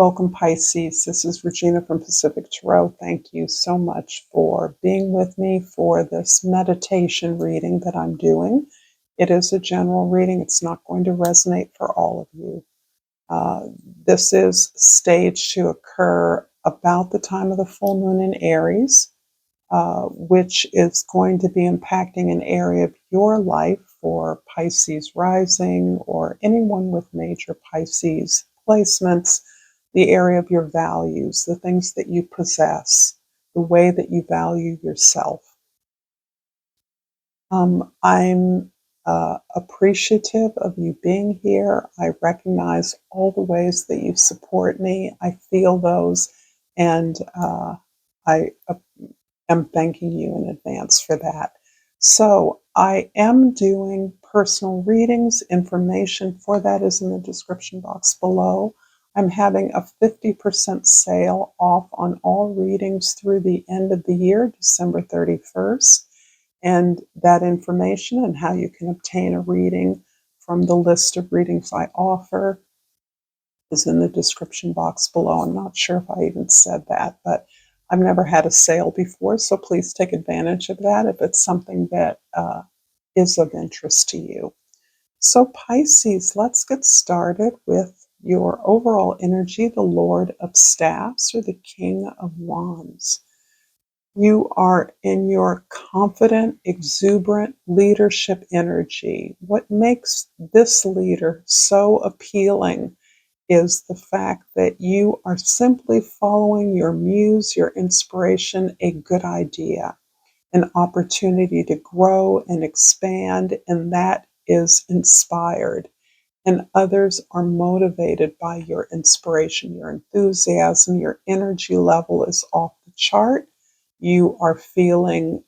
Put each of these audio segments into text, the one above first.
Welcome, Pisces. This is Regina from Pacific Tarot. Thank you so much for being with me for this meditation reading that I'm doing. It is a general reading. It's not going to resonate for all of you. This is staged to occur about the time of the full moon in Aries, which is going to be impacting an area of your life for Pisces rising or anyone with major Pisces placements, the area of your values, the things that you possess, the way that you value yourself. I'm appreciative of you being here. I recognize all the ways that you support me. I feel those, and I am thanking you in advance for that. So I am doing personal readings. Information for that is in the description box below. I'm having a 50% sale off on all readings through the end of the year, December 31st. And that information and how you can obtain a reading from the list of readings I offer is in the description box below. I'm not sure if I even said that, but I've never had a sale before, so please take advantage of that if it's something that is of interest to you. So Pisces, let's get started with your overall energy, the Lord of Staffs or the King of Wands. You are in your confident, exuberant leadership energy. What makes this leader so appealing is the fact that you are simply following your muse, your inspiration, a good idea, an opportunity to grow and expand, and that is inspired. And others are motivated by your inspiration, your enthusiasm, your energy level is off the chart. You are feeling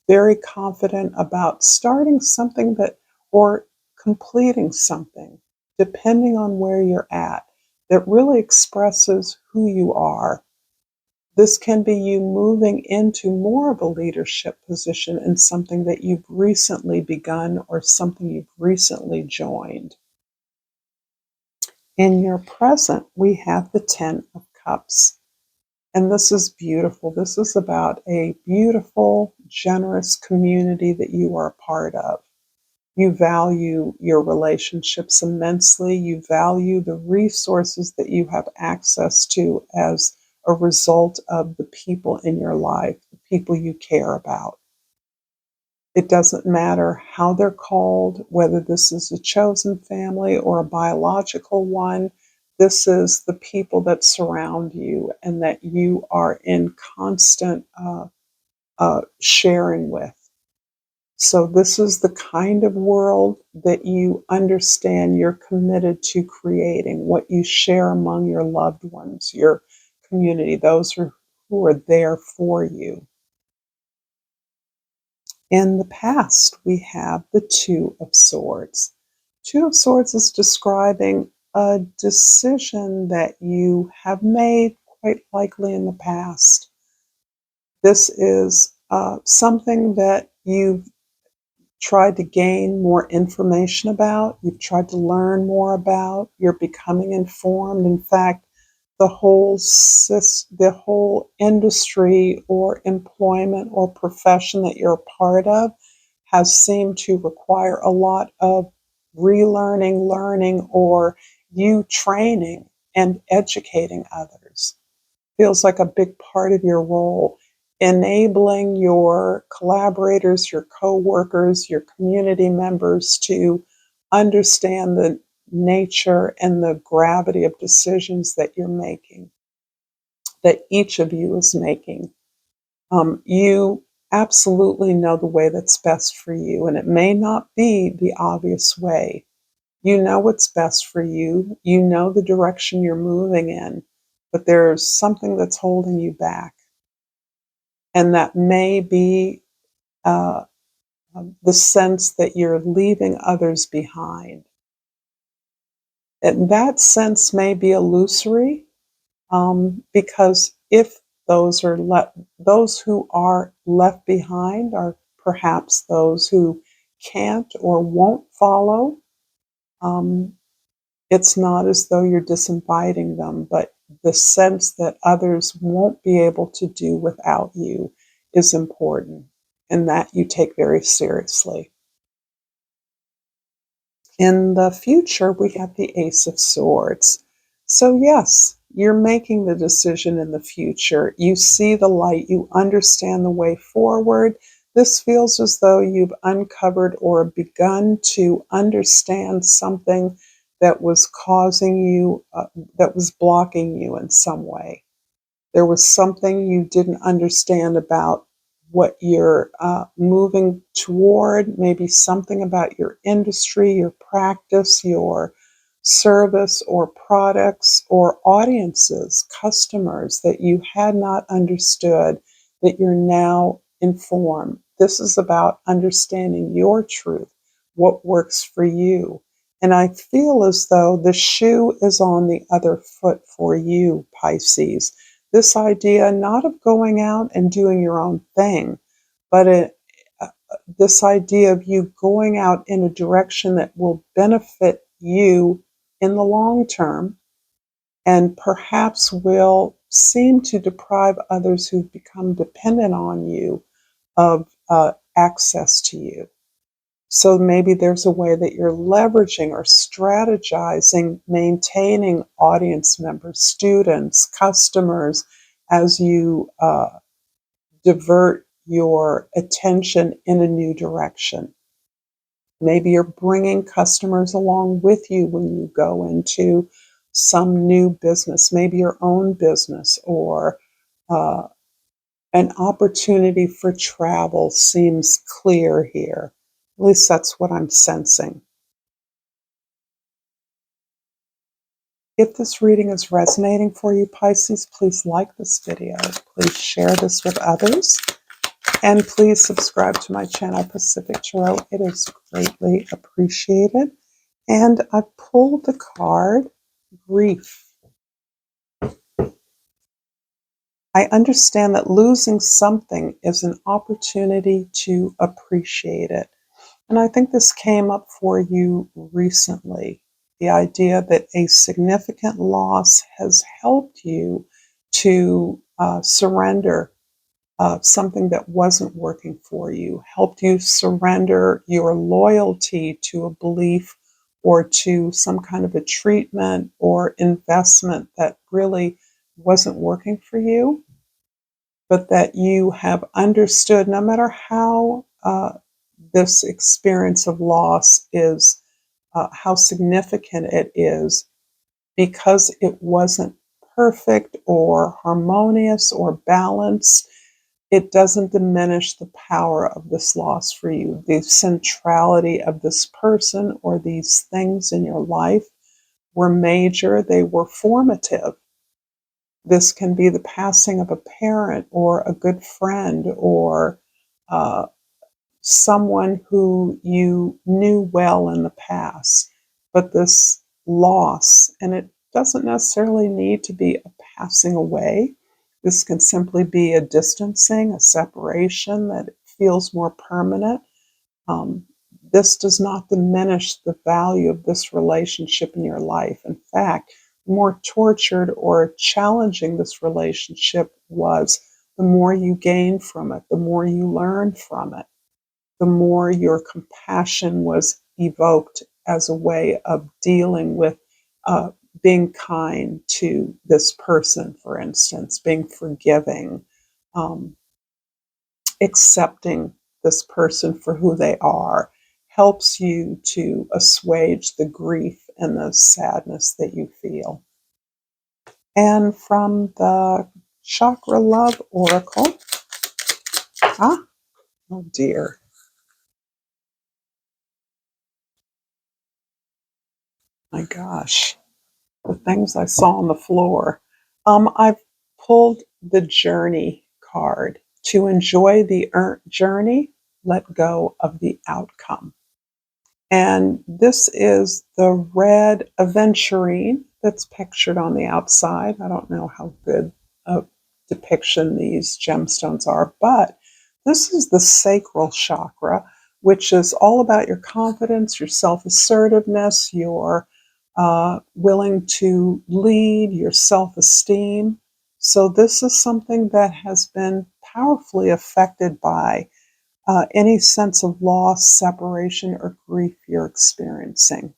very confident about starting something or completing something, depending on where you're at, that really expresses who you are. This can be you moving into more of a leadership position in something that you've recently begun or something you've recently joined. In your present, we have the 10 of Cups. And this is beautiful. This is about a beautiful, generous community that you are a part of. You value your relationships immensely. You value the resources that you have access to as a result of the people in your life, the people you care about. It doesn't matter how they're called, whether this is a chosen family or a biological one. This is the people that surround you and that you are in constant sharing with. So this is the kind of world that you understand you're committed to creating, what you share among your loved ones, your community, those who are there for you. In the past, we have the Two of Swords. Two of Swords is describing a decision that you have made quite likely in the past. This is something that you've tried to gain more information about, you've tried to learn more about, you're becoming informed. In fact, the whole industry or employment or profession that you're a part of has seemed to require a lot of relearning, learning, or you training and educating others. Feels like a big part of your role, enabling your collaborators, your co-workers, your community members to understand the nature and the gravity of decisions that you're making, that each of you is making. You absolutely know the way that's best for you, and it may not be the obvious way. You know what's best for you. You know the direction you're moving in, but there's something that's holding you back. And that may be uh, the sense that you're leaving others behind. And that sense may be illusory, because if those who are left behind are perhaps those who can't or won't follow, It's not as though you're disinviting them, but the sense that others won't be able to do without you is important, and that you take very seriously. In the future, we have the Ace of Swords. So, yes, you're making the decision in the future. You see the light, you understand the way forward. This feels as though you've uncovered or begun to understand something that was causing you, that was blocking you in some way. There was something you didn't understand about what you're moving toward, maybe something about your industry, your practice, your service or products or audiences, customers that you had not understood that you're now informed. This is about understanding your truth, what works for you. And I feel as though the shoe is on the other foot for you, Pisces. This idea not of going out and doing your own thing, but this idea of you going out in a direction that will benefit you in the long term and perhaps will seem to deprive others who've become dependent on you of access to you. So maybe there's a way that you're leveraging or strategizing, maintaining audience members, students, customers, as you divert your attention in a new direction. Maybe you're bringing customers along with you when you go into some new business, maybe your own business, or uh, an opportunity for travel seems clear here. At least that's what I'm sensing. If this reading is resonating for you, Pisces, please like this video. Please share this with others. And please subscribe to my channel, Pacific Tarot. It is greatly appreciated. And I pulled the card, Grief. I understand that losing something is an opportunity to appreciate it. And I think this came up for you recently. The idea that a significant loss has helped you to surrender something that wasn't working for you, helped you surrender your loyalty to a belief or to some kind of a treatment or investment that really wasn't working for you, but that you have understood no matter how this experience of loss is, how significant it is, because it wasn't perfect or harmonious or balanced, it doesn't diminish the power of this loss for you. The centrality of this person or these things in your life were major, they were formative. This can be the passing of a parent or a good friend or uh, someone who you knew well in the past. But this loss, and it doesn't necessarily need to be a passing away. This can simply be a distancing, a separation that feels more permanent. Um, this does not diminish the value of this relationship in your life. In fact, the more tortured or challenging this relationship was, the more you gained from it, the more you learned from it, the more your compassion was evoked as a way of dealing with uh, being kind to this person, for instance, being forgiving, um, accepting this person for who they are, helps you to assuage the grief and the sadness that you feel. And from the Chakra Love Oracle, oh dear, my gosh, the things I saw on the floor. I've pulled the Journey card. To enjoy the journey, let go of the outcome. And this is the red aventurine that's pictured on the outside. I don't know how good a depiction these gemstones are, but this is the sacral chakra, which is all about your confidence, your self assertiveness, your willing to lead, your self-esteem. So this is something that has been powerfully affected by any sense of loss, separation, or grief you're experiencing.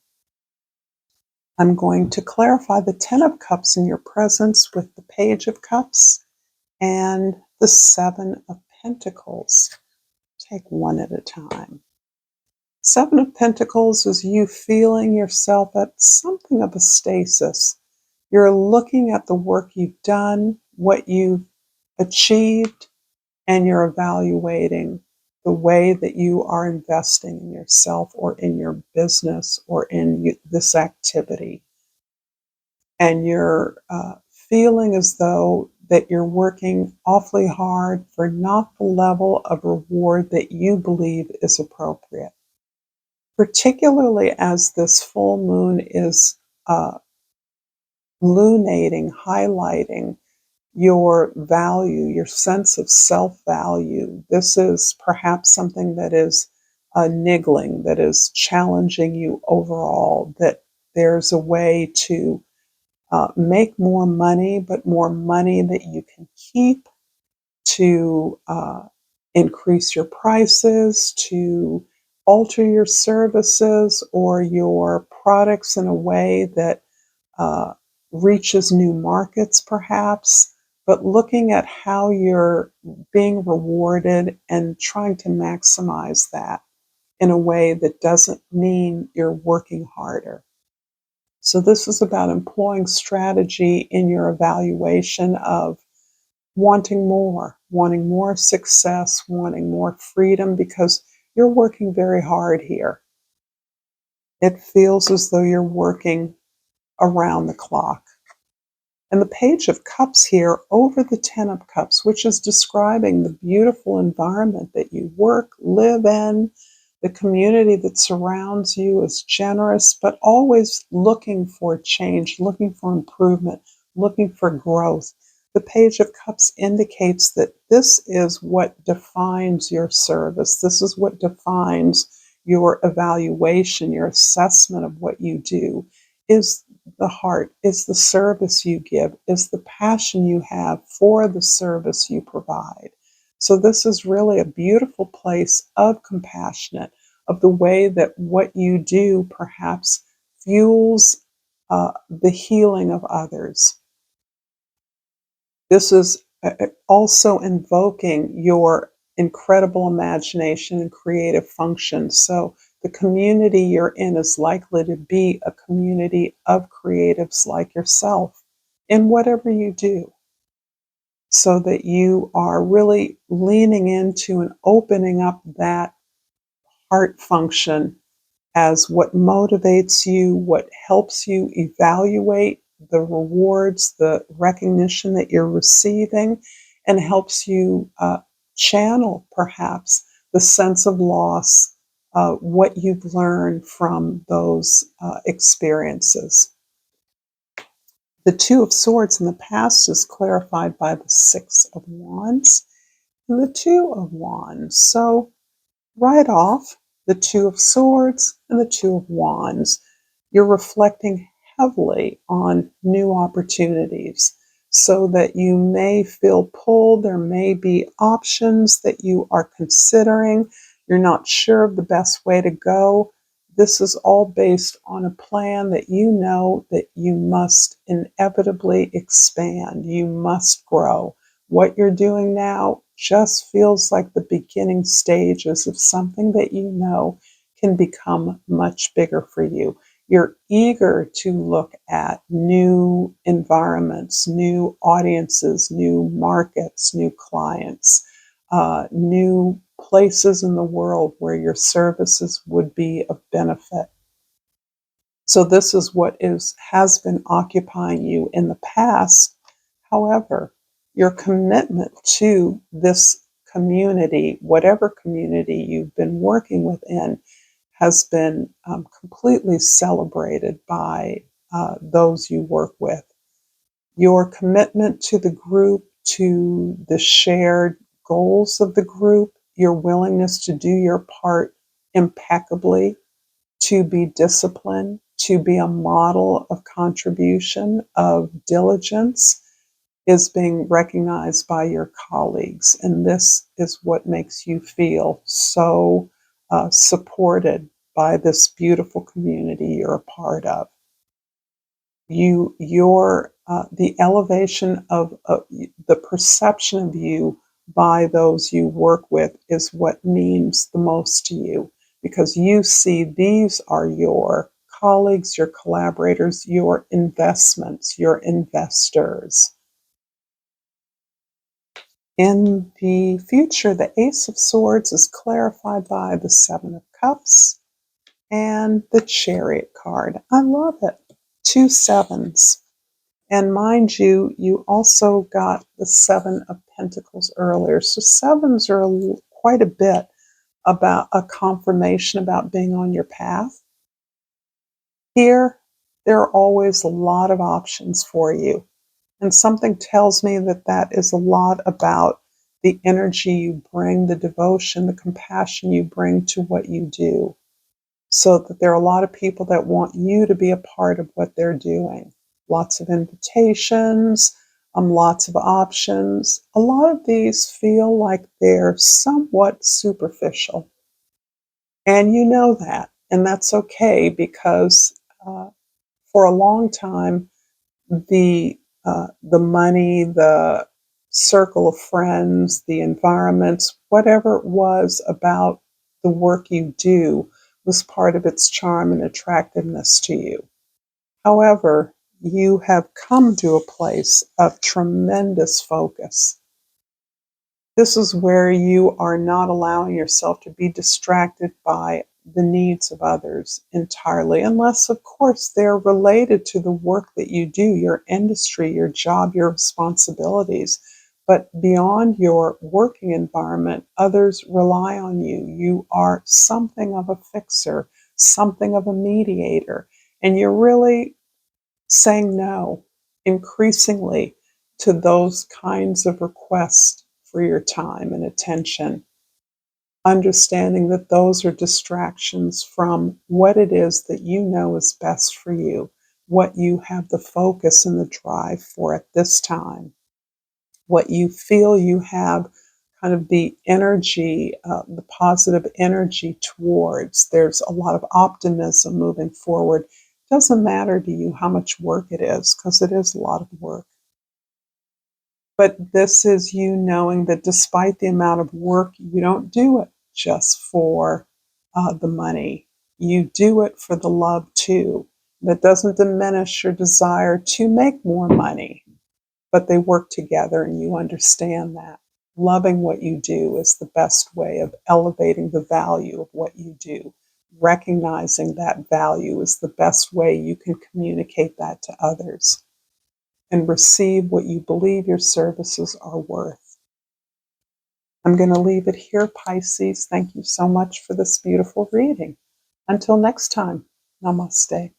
I'm going to clarify the Ten of Cups in your presence with the Page of Cups and the Seven of Pentacles. Take one at a time. Seven of Pentacles is you feeling yourself at something of a stasis. You're looking at the work you've done, what you've achieved, and you're evaluating the way that you are investing in yourself or in your business or in this activity. And you're feeling as though that you're working awfully hard for not the level of reward that you believe is appropriate. Particularly as this full moon is lunating, highlighting your value, your sense of self-value. This is perhaps something that is niggling, that is challenging you overall, that there's a way to make more money, but more money that you can keep, to increase your prices, to alter your services or your products in a way that uh, reaches new markets, perhaps, but looking at how you're being rewarded and trying to maximize that in a way that doesn't mean you're working harder. So, this is about employing strategy in your evaluation of wanting more success, wanting more freedom, because you're working very hard here. It feels as though you're working around the clock. And the Page of Cups here over the Ten of Cups, which is describing the beautiful environment that you work, live in, the community that surrounds you is generous, but always looking for change, looking for improvement, looking for growth. The Page of Cups indicates that this is what defines your service. This is what defines your evaluation, your assessment of what you do. Is the heart, is the service you give, is the passion you have for the service you provide. So this is really a beautiful place of compassionate, of the way that what you do perhaps fuels the healing of others. This is also invoking your incredible imagination and creative function. So the community you're in is likely to be a community of creatives like yourself in whatever you do, so that you are really leaning into and opening up that heart function as what motivates you, what helps you evaluate the rewards, the recognition that you're receiving, and helps you channel perhaps the sense of loss, what you've learned from those experiences. The Two of Swords in the past is clarified by the Six of Wands and the Two of Wands. So right off, the Two of Swords and the Two of Wands. You're reflecting heavily on new opportunities, so that you may feel pulled. There may be options that you are considering. You're not sure of the best way to go. This is all based on a plan that you know that you must inevitably expand. You must grow. What you're doing now just feels like the beginning stages of something that you know can become much bigger for you. You're eager to look at new environments, new audiences, new markets, new clients, new places in the world where your services would be of benefit. So this is what has been occupying you in the past. However, your commitment to this community, whatever community you've been working within, has been completely celebrated by those you work with. Your commitment to the group, to the shared goals of the group, your willingness to do your part impeccably, to be disciplined, to be a model of contribution, of diligence, is being recognized by your colleagues. And this is what makes you feel so supported by this beautiful community you're a part of. The elevation of the perception of you by those you work with is what means the most to you, because you see these are your colleagues, your collaborators, your investments, your investors. In the future, the Ace of Swords is clarified by the Seven of Cups and the Chariot card. I love it. 2 sevens. And mind you, you also got the Seven of Pentacles earlier. So sevens are quite a bit about a confirmation about being on your path. Here, there are always a lot of options for you. And something tells me that that is a lot about the energy you bring, the devotion, the compassion you bring to what you do. So that there are a lot of people that want you to be a part of what they're doing. Lots of invitations, lots of options. A lot of these feel like they're somewhat superficial. And you know that. And that's okay, because for a long time, the money, the circle of friends, the environments, whatever it was about the work you do was part of its charm and attractiveness to you. However, you have come to a place of tremendous focus. This is where you are not allowing yourself to be distracted by the needs of others entirely, unless, of course, they're related to the work that you do, your industry, your job, your responsibilities. But beyond your working environment, others rely on you. You are something of a fixer, something of a mediator, and you're really saying no increasingly to those kinds of requests for your time and attention, understanding that those are distractions from what it is that you know is best for you, what you have the focus and the drive for at this time, what you feel you have kind of the energy, the positive energy towards. There's a lot of optimism moving forward. It doesn't matter to you how much work it is, because it is a lot of work. But this is you knowing that despite the amount of work, you don't do it just for the money. You do it for the love too. That doesn't diminish your desire to make more money, but they work together, and you understand that. Loving what you do is the best way of elevating the value of what you do. Recognizing that value is the best way you can communicate that to others and receive what you believe your services are worth. I'm going to leave it here, Pisces. Thank you so much for this beautiful reading. Until next time, namaste.